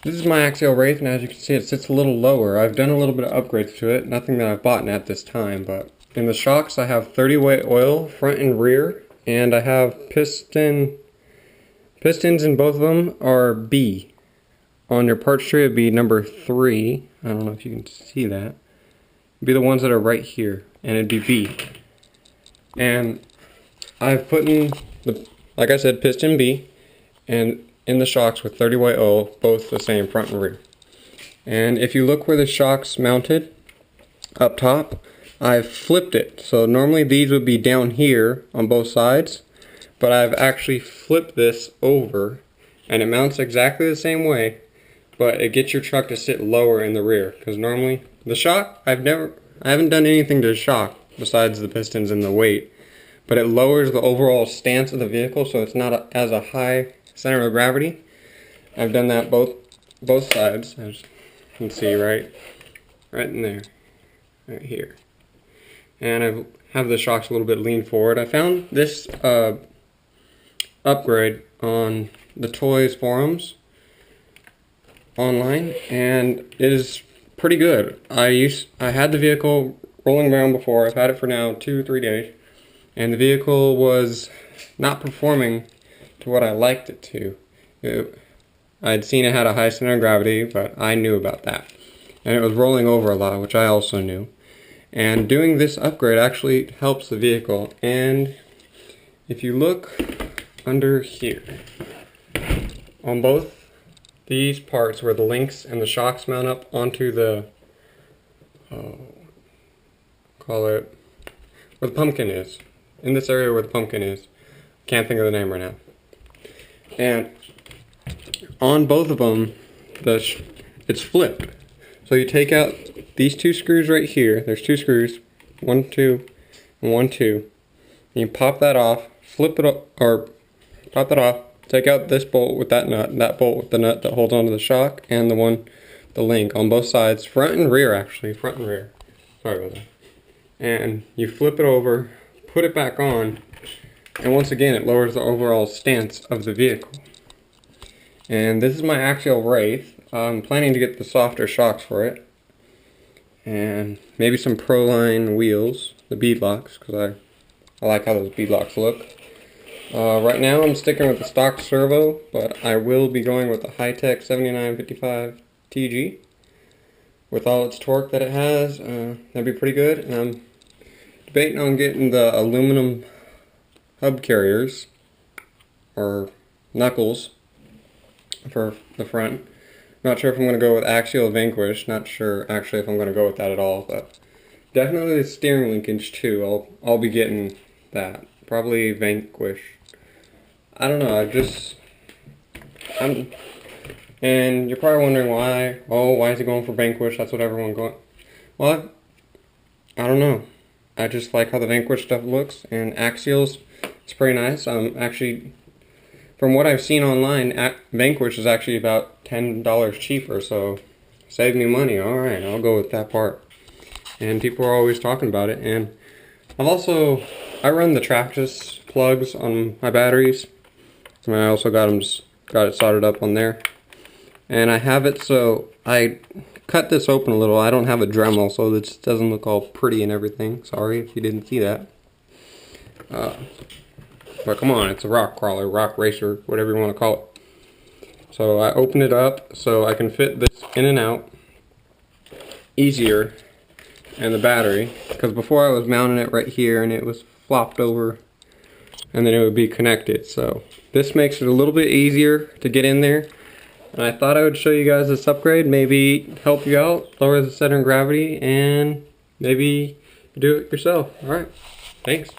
This is my Axial Wraith, and as you can see, it sits a little lower. I've done a little bit of upgrades to it, nothing that I've bought at this time, but in the shocks I have 30 weight oil, front and rear, and I have pistons in both of them are B. On your parts tree it would be number 3. I don't know if you can see that. It'd be the ones that are right here, and it'd be B. And I've put in, like I said, piston B, and in the shocks with 30 weight oil, both the same front and rear. And if you look where the shock's mounted, up top, I've flipped it. So normally these would be down here on both sides, but I've actually flipped this over, and it mounts exactly the same way, but it gets your truck to sit lower in the rear. Because normally the shock, I haven't done anything to the shock besides the pistons and the weight, but it lowers the overall stance of the vehicle, so it's not as a high center of gravity. I've done that both sides, as you can see, right in there, right here. And I have the shocks a little bit lean forward. I found this upgrade on the Toys forums online, and it is pretty good. I had the vehicle rolling around before. I've had it for now 2-3 days, and the vehicle was not performing to what I liked it to. I'd seen it had a high center of gravity, but I knew about that. And it was rolling over a lot, which I also knew. And doing this upgrade actually helps the vehicle. And if you look under here, on both these parts where the links and the shocks mount up onto the, call it, where the pumpkin is. In this area where the pumpkin is. Can't think of the name right now. And on both of them, it's flipped. So you take out these 2 screws right here. There's 2 screws, 1, 2, and 1, 2. And you pop that off, flip it up, or pop that off. Take out this bolt with that nut, and that bolt with the nut that holds onto the shock, and the link on both sides, front and rear actually, front and rear. Sorry about that. And you flip it over, put it back on. And once again, it lowers the overall stance of the vehicle. And this is my Axial Wraith. I'm planning to get the softer shocks for it. And maybe some Proline wheels, the beadlocks, because I like how those beadlocks look. Right now I'm sticking with the stock servo, but I will be going with the high-tech 7955 TG. With all its torque that it has, that'd be pretty good. And I'm debating on getting the aluminum hub carriers, or knuckles, for the front. Not sure if I'm going to go with Axial Vanquish, not sure actually if I'm going to go with that at all, but definitely the steering linkage too. I'll be getting that. Probably Vanquish. I don't know, and you're probably wondering why. Oh, why is he going for Vanquish? That's what everyone's going. Well, I don't know. I just like how the Vanquish stuff looks, and Axial's, it's pretty nice. Actually, from what I've seen online, Vanquish is actually about $10 cheaper, so save me money. Alright, I'll go with that part. And people are always talking about it. And I run the Traxxas plugs on my batteries. And I also got it soldered up on there. And I have it, so I cut this open a little. I don't have a Dremel, so this doesn't look all pretty and everything. Sorry if you didn't see that. But come on, it's a rock crawler, rock racer, whatever you want to call it. So I opened it up so I can fit this in and out easier, and the battery, because before I was mounting it right here and it was flopped over and then it would be connected. So this makes it a little bit easier to get in there. And I thought I would show you guys this upgrade, maybe help you out, lower the center of gravity, and maybe do it yourself. Alright, thanks.